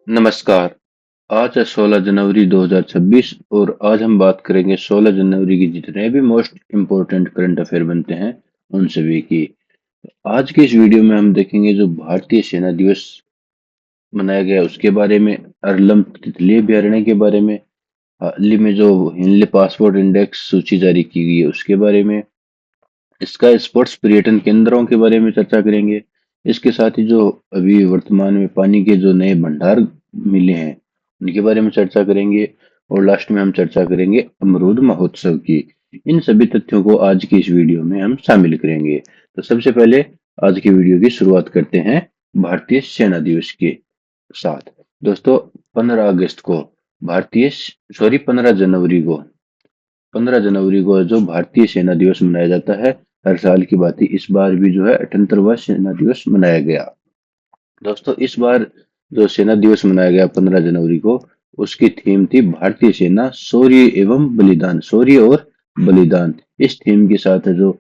नमस्कार। आज है 16 जनवरी 2026 और आज हम बात करेंगे 16 जनवरी की जितने भी मोस्ट इम्पोर्टेंट करंट अफेयर बनते हैं उन सभी की। आज की इस वीडियो में हम देखेंगे जो भारतीय सेना दिवस मनाया गया उसके बारे में, अरलम तितली अभयारण्य के बारे में, हाल ही में जो हिंदले पासपोर्ट इंडेक्स सूची जारी की गई है उसके बारे में, इसका स्पोर्ट्स पर्यटन केंद्रों के बारे में चर्चा करेंगे। इसके साथ ही जो अभी वर्तमान में पानी के जो नए भंडार मिले हैं उनके बारे में चर्चा करेंगे। और लास्ट में हम चर्चा करेंगे अमरूद महोत्सव की। इन सभी तथ्यों को आज की इस वीडियो में हम शामिल करेंगे। तो सबसे पहले आज की वीडियो की शुरुआत करते हैं भारतीय सेना दिवस के साथ। दोस्तों, 15 अगस्त को भारतीय सॉरी 15 जनवरी को जो भारतीय सेना दिवस मनाया जाता है। हर साल की बात ही इस बार भी जो है 78वां सेना दिवस मनाया गया। दोस्तों, इस बार जो सेना दिवस मनाया गया 15 जनवरी को, उसकी थीम थी भारतीय सेना शौर्य एवं बलिदान, शौर्य और बलिदान। इस थीम के साथ है जो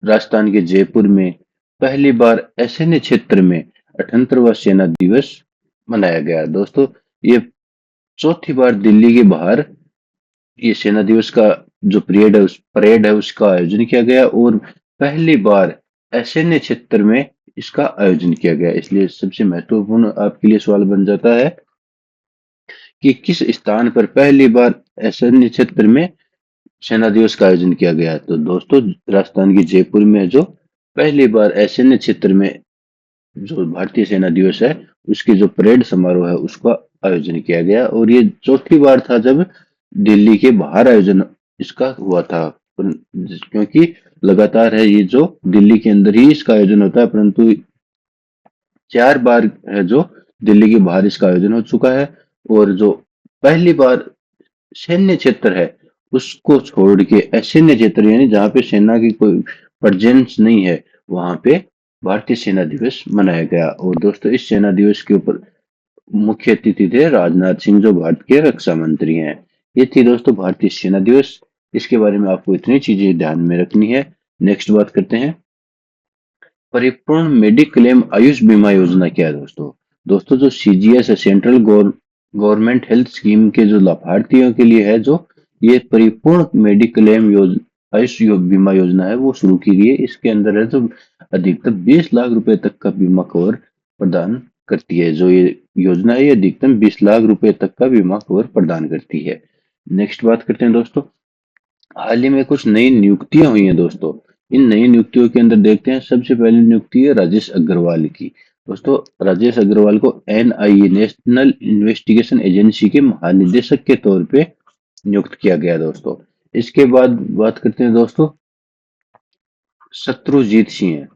राजस्थान के जयपुर में पहली बार ऐसे क्षेत्र में 78वां सेना दिवस मनाया गया। दोस्तों, ये चौथी बार दिल्ली के बाहर ये सेना दिवस का जो परेड है उसका आयोजन किया गया और पहली बार ऐसे क्षेत्र में इसका आयोजन किया गया। इसलिए सबसे महत्वपूर्ण आपके लिए सवाल बन जाता है कि किस स्थान पर पहली बार ऐसे क्षेत्र में सेना दिवस का आयोजन किया गया। तो दोस्तों, राजस्थान के जयपुर में जो पहली बार ऐसे क्षेत्र में जो भारतीय सेना दिवस है उसकी जो परेड समारोह है उसका आयोजन किया गया। और ये चौथी बार था जब दिल्ली के बाहर आयोजन इसका हुआ था। क्योंकि लगातार है ये जो दिल्ली के अंदर ही इसका आयोजन होता है, परंतु 4 बार है जो दिल्ली के बाहर इसका आयोजन हो चुका है। और जो पहली बार सैन्य क्षेत्र है उसको छोड़ के असैन्य क्षेत्र यानी जहाँ पे सेना की कोई प्रेजेंस नहीं है वहां पे भारतीय सेना दिवस मनाया गया। और दोस्तों, इस सेना दिवस के ऊपर मुख्य अतिथि थे राजनाथ सिंह जो भारत के रक्षा मंत्री हैं। ये थी दोस्तों भारतीय सेना दिवस। इसके बारे में आपको इतनी चीजें ध्यान में रखनी है। नेक्स्ट बात करते हैं परिपूर्ण मेडिक्लेम आयुष बीमा योजना क्या है। दोस्तों, दोस्तों जो सीजीएस है, सेंट्रल गवर्नमेंट हेल्थ स्कीम के जो लाभार्थियों के लिए है, जो ये परिपूर्ण मेडिक्लेम बीमा योजना है वो शुरू की गई है। इसके अंदर है जो अधिकतम 20 लाख रुपए तक का बीमा कवर प्रदान करती है। जो ये योजना है ये अधिकतम 20 लाख रुपए तक का बीमा कवर प्रदान करती है। नेक्स्ट बात करते हैं दोस्तों, हाल ही में कुछ नई नियुक्तियां हुई हैं। दोस्तों, इन नई नियुक्तियों के अंदर देखते हैं सबसे पहली नियुक्ति है राजेश अग्रवाल की। दोस्तों, राजेश अग्रवाल को एनआईए नेशनल इन्वेस्टिगेशन एजेंसी के महानिदेशक के तौर पे नियुक्त किया गया। दोस्तों, इसके बाद बात करते हैं दोस्तों शत्रुजीत सिंह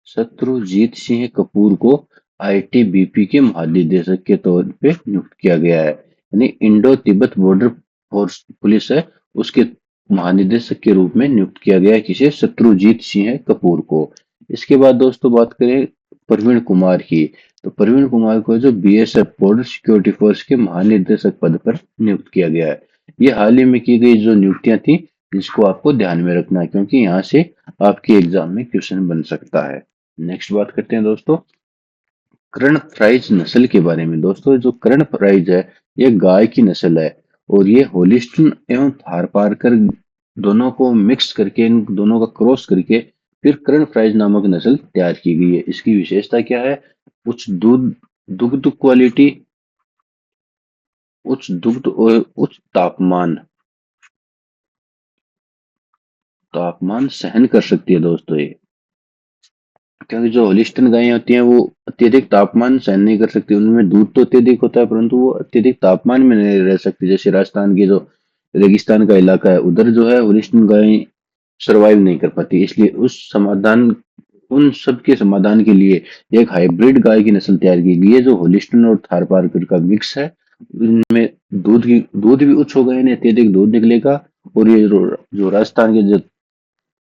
शत्रुजीत सिंह कपूर को आईटीबीपी के महानिदेशक के तौर पे नियुक्त किया गया है। यानी Indo Tibet border force police है उसके महानिदेशक के रूप में नियुक्त किया गया है किसे, शत्रुजीत सिंह कपूर को। इसके बाद दोस्तों बात करें प्रवीण कुमार की। तो प्रवीण कुमार को जो बीएसएफ बॉर्डर सिक्योरिटी फोर्स के महानिदेशक पद पर नियुक्त किया गया है। ये हाल ही में की गई जो नियुक्तियां थी जिसको आपको ध्यान में रखना है क्योंकि यहाँ से आपके एग्जाम में क्वेश्चन बन सकता है। नेक्स्ट बात करते हैं दोस्तों कर्ण फ्राइज नस्ल के बारे में। दोस्तों, जो कर्ण फ्राइज है ये गाय की नस्ल है और ये होलिस्टन एवं थारपारकर दोनों को मिक्स करके, इन दोनों का क्रॉस करके फिर कर्ण फ्राइज नामक नस्ल तैयार की गई है। इसकी विशेषता क्या है? उच्च दूध दुग्ध क्वालिटी, उच्च दुग्ध और उच्च तापमान तापमान सहन कर सकती है। दोस्तों, ये क्योंकि जो होलिस्टन गायें होती हैं वो अत्यधिक तापमान सहन नहीं कर सकती। उनमें दूध तो अत्यधिक होता है परंतु वो अत्यधिक तापमान में नहीं रह सकती। जैसे राजस्थान की जो रेगिस्तान का इलाका है उधर जो है होलिस्टन गायें सरवाइव नहीं कर पाती। इसलिए उन सब के समाधान के लिए एक हाइब्रिड गाय की नस्ल तैयार की गई है जो होलिस्टन और थारपारकर का मिक्स है। इनमें दूध भी उच्च होगा, यानी अत्यधिक दूध निकलेगा। और ये जो राजस्थान के जो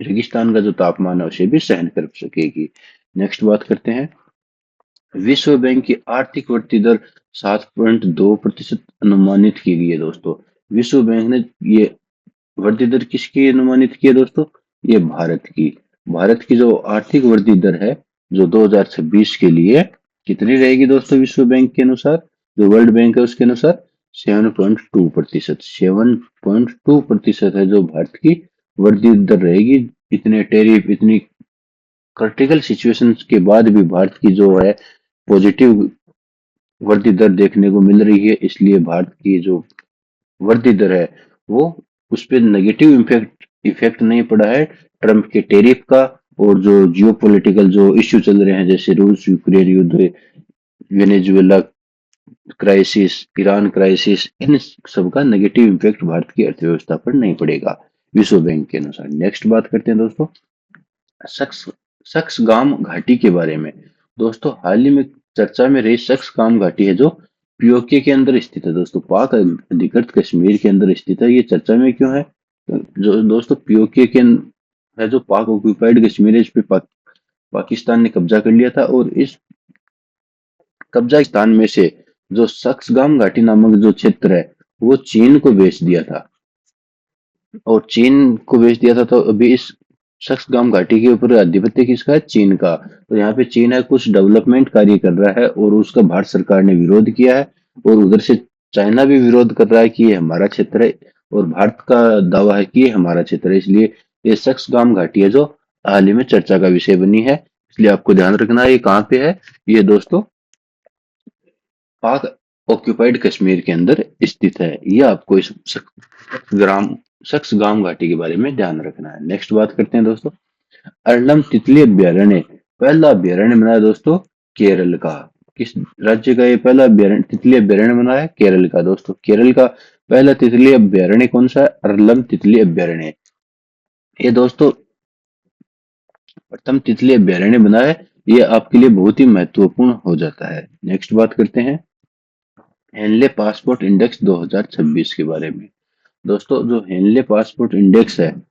रेगिस्तान का जो तापमान है उसे भी सहन कर सकेगी। नेक्स्ट बात करते हैं विश्व बैंक की आर्थिक वृद्धि दर 7.2% अनुमानित की गई है। दोस्तों, विश्व बैंक ने ये वृद्धि दर किसकी अनुमानित की है? दोस्तों, ये भारत की जो आर्थिक वृद्धि दर है जो 2026 के लिए कितनी रहेगी दोस्तों विश्व बैंक के अनुसार, जो वर्ल्ड बैंक है उसके अनुसार 7.2%। 7.2% है जो भारत की वृद्धि दर रहेगी। इतने टैरिफ, इतनी क्रिटिकल सिचुएशंस के बाद भी भारत की जो है पॉजिटिव वृद्धि दर देखने को मिल रही है, इसलिए भारत की जो वृद्धि दर है वो, उस पर नेगेटिव इफेक्ट इफेक्ट नहीं पड़ा है ट्रम्प के टैरिफ का। और जो जियोपॉलिटिकल जो इश्यू चल रहे हैं जैसे रूस यूक्रेन युद्ध, वेनेजुएला क्राइसिस, ईरान क्राइसिस, इन सब का नेगेटिव इम्पैक्ट भारत की अर्थव्यवस्था पर नहीं पड़ेगा विश्व बैंक के अनुसार। नेक्स्ट बात करते हैं दोस्तों सक्स सक्सगाम घाटी के बारे में। दोस्तों हाल ही में चर्चा में रही सक्सगाम घाटी है जो पीओके के अंदर स्थित है। दोस्तों पाक अधिकृत कश्मीर के अंदर स्थित है। ये चर्चा में क्यों है? जो दोस्तों पीओके के है जो पाक ऑक्यूपाइड कश्मीर है, इस पे पाकिस्तान ने कब्जा कर लिया था। और इस कब्जा स्थान में से जो सक्सगाम घाटी नामक जो क्षेत्र है वो चीन को बेच दिया था। और चीन को बेच दिया था तो अभी इस सक्सगाम घाटी के ऊपर आधिपत्य किसका है? चीन का। तो यहाँ पे चीन है कुछ डेवलपमेंट कार्य कर रहा है और उसका भारत सरकार ने विरोध किया है। और उधर से चाइना भी विरोध कर रहा है कि ये हमारा क्षेत्र है, और भारत का दावा है कि ये हमारा क्षेत्र है। इसलिए ये सक्सगाम घाटी है जो हाल ही में चर्चा का विषय बनी है। इसलिए आपको ध्यान रखना है ये कहाँ पे है। ये दोस्तों पाक ऑक्यूपाइड कश्मीर के अंदर स्थित है। यह आपको इस ग्राम सक्सगाम घाटी के बारे में ध्यान रखना है। नेक्स्ट बात करते हैं दोस्तों अरलम तितली अभ्यारण्य। पहला अभ्यारण्य बना है दोस्तों केरल का। किस राज्य का ये पहला अभ्यारण्य तितली अभ्यारण्य बना है? केरल का। दोस्तों केरल का पहला तितली अभ्यारण्य कौन सा है? अरलम तितली अभ्यारण्य। ये दोस्तों प्रथम तितली अभ्यारण्य बना है। ये आपके लिए बहुत ही महत्वपूर्ण हो जाता है। नेक्स्ट बात करते हैं हेनले पासपोर्ट इंडेक्स 2026 के बारे में। दोस्तों जो हेनले पासपोर्ट इंडेक्स है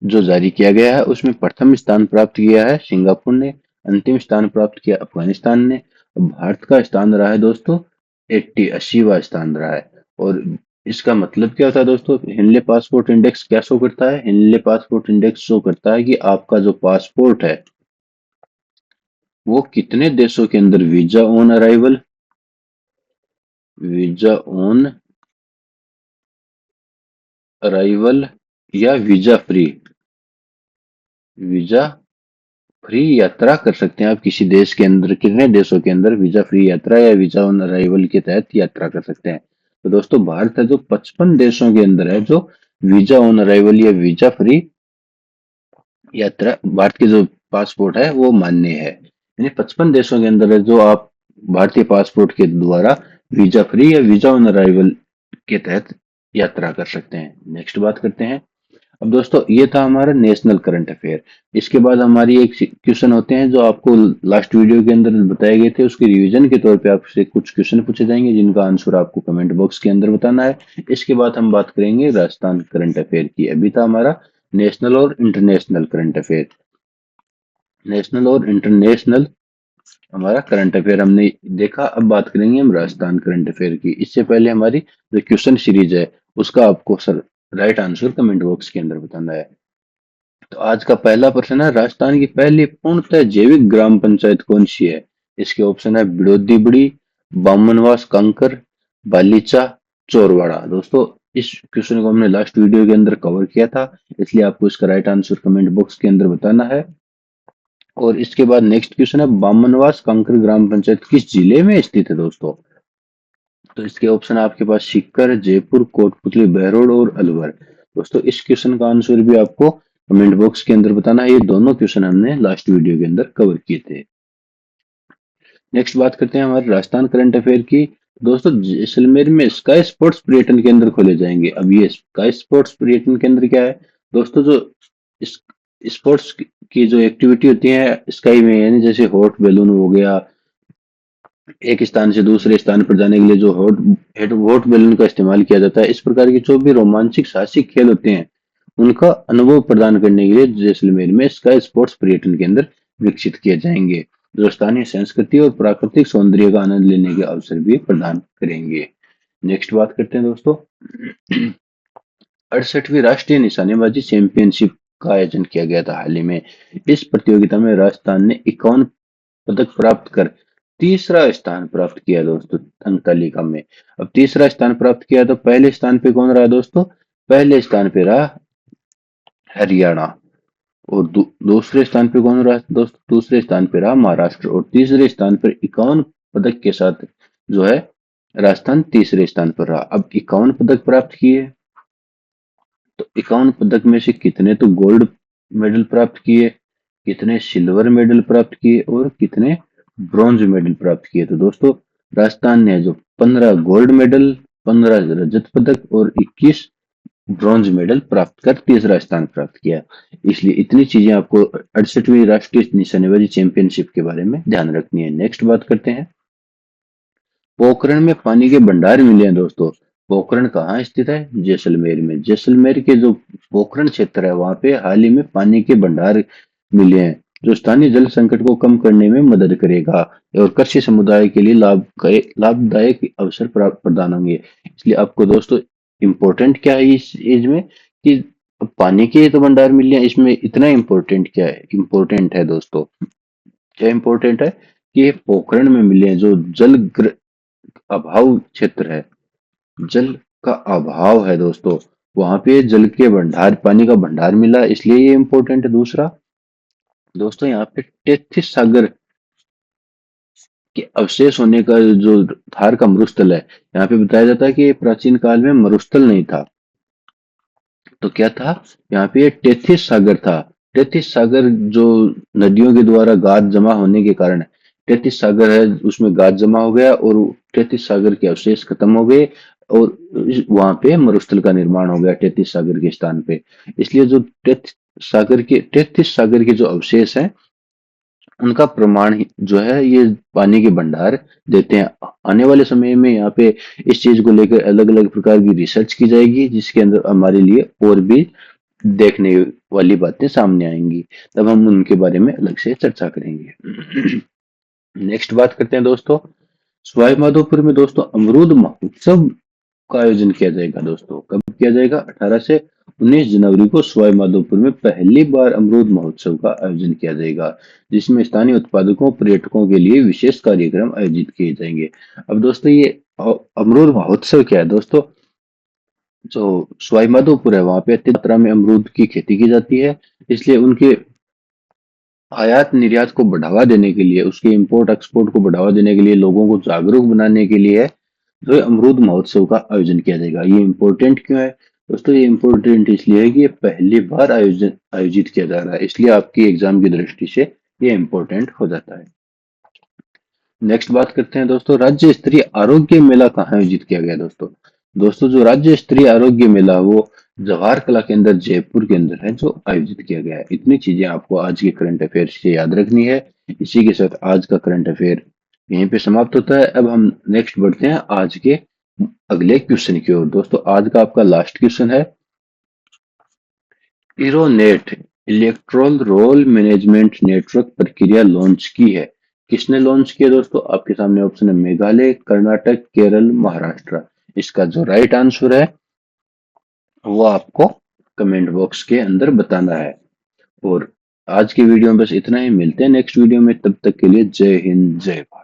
जो जारी किया गया है उसमें प्रथम स्थान प्राप्त किया है सिंगापुर ने, अंतिम स्थान प्राप्त किया अफगानिस्तान ने। भारत का स्थान रहा है दोस्तों 80वां स्थान रहा है। और इसका मतलब क्या होता है दोस्तों? हेनले पासपोर्ट इंडेक्स क्या शो करता है? हेनले पासपोर्ट इंडेक्स शो करता है कि आपका जो पासपोर्ट है वो कितने देशों के अंदर वीजा ऑन अराइवल या वीजा फ्री यात्रा कर सकते हैं। आप किसी देश के अंदर, कितने देशों के अंदर वीजा फ्री यात्रा या वीजा ऑन अराइवल के तहत यात्रा कर सकते हैं। तो दोस्तों भारत है जो 55 देशों के अंदर है जो वीजा ऑन अराइवल या वीजा फ्री यात्रा, भारत के जो पासपोर्ट है वो मान्य है। यानी 55 देशों के अंदर है जो आप भारतीय पासपोर्ट के द्वारा वीजा फ्री या वीजा ऑन अराइवल के तहत यात्रा कर सकते हैं। नेक्स्ट बात करते हैं। अब दोस्तों ये था हमारा नेशनल करंट अफेयर। इसके बाद हमारी एक क्वेश्चन होते हैं जो आपको लास्ट वीडियो के अंदर बताए गए थे, उसके रिवीजन के तौर पे आपसे कुछ क्वेश्चन पूछे जाएंगे जिनका आंसर आपको कमेंट बॉक्स के अंदर बताना है। इसके बाद हम बात करेंगे राजस्थान करंट अफेयर की। अभी था हमारा नेशनल और इंटरनेशनल करंट अफेयर। नेशनल और इंटरनेशनल हमारा करंट अफेयर हमने देखा। अब बात करेंगे हम राजस्थान करंट अफेयर की। इससे पहले हमारी जो क्वेश्चन सीरीज है उसका आपको sir right answer comment box के अंदर बताना है। तो आज का पहला प्रश्न है राजस्थान की पहली पूर्णतः जैविक ग्राम पंचायत कौन सी है? इसके ऑप्शन है बिड़ोदीबड़ी, बामनवास कंकर, बालीचा, चोरवाड़ा। दोस्तों इस क्वेश्चन को हमने लास्ट वीडियो के अंदर कवर किया था, इसलिए आपको इसका राइट आंसर कमेंट बॉक्स के अंदर बताना है। और इसके बाद नेक्स्ट क्वेश्चन है बामनवास कंकर ग्राम पंचायत किस जिले में स्थित है दोस्तों? तो इसके ऑप्शन आपके पास सीकर, जयपुर, कोटपुतली, बहरोड और अलवर। दोस्तों इस क्वेश्चन का आंसर भी आपको कमेंट बॉक्स के अंदर बताना है। ये दोनों क्वेश्चन हमने लास्ट वीडियो के अंदर कवर किए थे। नेक्स्ट बात करते हैं हमारे राजस्थान करंट अफेयर की। दोस्तों जैसलमेर में स्काई स्पोर्ट्स पर्यटन केंद्र खोले जाएंगे। अब ये स्काई स्पोर्ट्स पर्यटन केंद्र क्या है? दोस्तों जो स्पोर्ट्स की जो एक्टिविटी होती है स्काई में, यानी जैसे हॉट बैलून हो गया, एक स्थान से दूसरे स्थान पर जाने के लिए जो हॉट बैलून का इस्तेमाल किया जाता है, इस प्रकार की जो भी रोमांचक साहसिक खेल होते हैं उनका अनुभव प्रदान करने के लिए जैसलमेर में स्काई स्पोर्ट्स पर्यटन केंद्र विकसित किए जाएंगे जो स्थानीय संस्कृति और प्राकृतिक सौंदर्य का आनंद लेने के अवसर भी प्रदान करेंगे। नेक्स्ट बात करते हैं दोस्तों 68वीं राष्ट्रीय निशानेबाजी चैंपियनशिप का आयोजन किया गया था हाल ही में। इस प्रतियोगिता में राजस्थान ने 51 पदक प्राप्त कर तीसरा स्थान प्राप्त किया दोस्तों अंक तालिका में। अब तीसरा स्थान प्राप्त किया तो पहले स्थान पे कौन रहा दोस्तों? पहले स्थान पे रहा हरियाणा। और दूसरे स्थान पे कौन रहा दोस्तों? दूसरे स्थान पे रहा महाराष्ट्र। और तीसरे स्थान पर 51 पदक के साथ जो है राजस्थान तीसरे स्थान पर रहा। अब 51 पदक प्राप्त किए तो 51 पदक में से कितने तो गोल्ड मेडल प्राप्त किए, कितने सिल्वर मेडल प्राप्त किए और कितने ब्रॉन्ज मेडल प्राप्त किए? तो दोस्तों राजस्थान ने जो 15 गोल्ड मेडल, 15 रजत पदक और 21 ब्रॉन्ज मेडल प्राप्त कर तीसरा स्थान प्राप्त किया। इसलिए इतनी चीजें आपको 68वीं राष्ट्रीय निशानेबाजी चैंपियनशिप के बारे में ध्यान रखनी है। नेक्स्ट बात करते हैं, पोखरण में पानी के भंडार मिले हैं दोस्तों। पोखरण कहाँ स्थित है? जैसलमेर में। जैसलमेर के जो पोखरण क्षेत्र है वहां पे हाल ही में पानी के भंडार मिले हैं, जो स्थानीय जल संकट को कम करने में मदद करेगा और कृषि समुदाय के लिए लाभदायक अवसर प्रदान होंगे। इसलिए आपको दोस्तों इम्पोर्टेंट क्या है इस एज में कि पानी के तो भंडार मिले हैं, इसमें इतना इम्पोर्टेंट क्या है? इम्पोर्टेंट है दोस्तों, क्या इम्पोर्टेंट है कि ये पोखरण में मिले हैं, जो अभाव क्षेत्र है, जल का अभाव है दोस्तों, वहां पे जल के भंडार, पानी का भंडार मिला, इसलिए ये इंपॉर्टेंट है। दूसरा दोस्तों यहाँ पे 33 सागर के अवशेष होने का जो धार का मरुस्थल है, यहाँ पे बताया जाता है कि ये प्राचीन काल में मरुस्थल नहीं था, तो क्या था? यहाँ पे 33 सागर था। 33 सागर जो नदियों के द्वारा गाद जमा होने के कारण 33 सागर है, उसमें गाद जमा हो गया और 33 सागर के अवशेष खत्म हो गए और वहां पे मरुस्थल का निर्माण हो गया 33 सागर के स्थान पे। इसलिए जो 33 सागर के जो अवशेष हैं उनका प्रमाण जो है ये पानी के भंडार देते हैं। आने वाले समय में यहाँ पे इस चीज को लेकर अलग अलग प्रकार की रिसर्च की जाएगी, जिसके अंदर हमारे लिए और भी देखने वाली बातें सामने आएंगी, तब हम उनके बारे में अलग से चर्चा करेंगे। नेक्स्ट बात करते हैं दोस्तों, सवाई माधोपुर में दोस्तों अमरूद महोत्सव का आयोजन किया जाएगा। दोस्तों कब किया जाएगा? 18 से 19 जनवरी को सवाई माधोपुर में पहली बार अमरूद महोत्सव का आयोजन किया जाएगा, जिसमें स्थानीय उत्पादकों पर्यटकों के लिए विशेष कार्यक्रम आयोजित किए जाएंगे। अब दोस्तों ये अमरूद महोत्सव क्या है दोस्तों? जो सवाई माधोपुर है वहां पे अत्यधिक मात्रा में अमरूद की खेती की जाती है, इसलिए उनके आयात निर्यात को बढ़ावा देने के लिए, उसके इंपोर्ट एक्सपोर्ट को बढ़ावा देने के लिए, लोगों को जागरूक बनाने के लिए जो है अमरूद महोत्सव का आयोजन किया जाएगा। ये इम्पोर्टेंट क्यों है दोस्तों? ये इम्पोर्टेंट इसलिए है कि ये पहली बार आयोजित किया जा रहा है, इसलिए आपकी एग्जाम की दृष्टि से ये इम्पोर्टेंट हो जाता है। नेक्स्ट बात करते हैं दोस्तों, राज्य स्तरीय आरोग्य मेला कहाँ आयोजित किया गया दोस्तों? दोस्तों जो राज्य स्तरीय आरोग्य मेला वो जवाहर कला केंद्र जयपुर के अंदर है, जो आयोजित किया गया है। इतनी चीजें आपको आज के करंट अफेयर से याद रखनी है। इसी के साथ आज का करंट अफेयर यहीं पे समाप्त होता है। अब हम नेक्स्ट बढ़ते हैं आज के अगले क्वेश्चन की ओर। दोस्तों आज का आपका लास्ट क्वेश्चन है, इरोनेट इलेक्ट्रोल रोल मैनेजमेंट नेटवर्क प्रक्रिया लॉन्च की है। किसने लॉन्च किया दोस्तों? आपके सामने ऑप्शन है मेघालय, कर्नाटक, केरल, महाराष्ट्र। इसका जो राइट आंसर है वो आपको कमेंट बॉक्स के अंदर बताना है। और आज की वीडियो में बस इतना ही, मिलते हैं नेक्स्ट वीडियो में, तब तक के लिए जय हिंद जय भारत।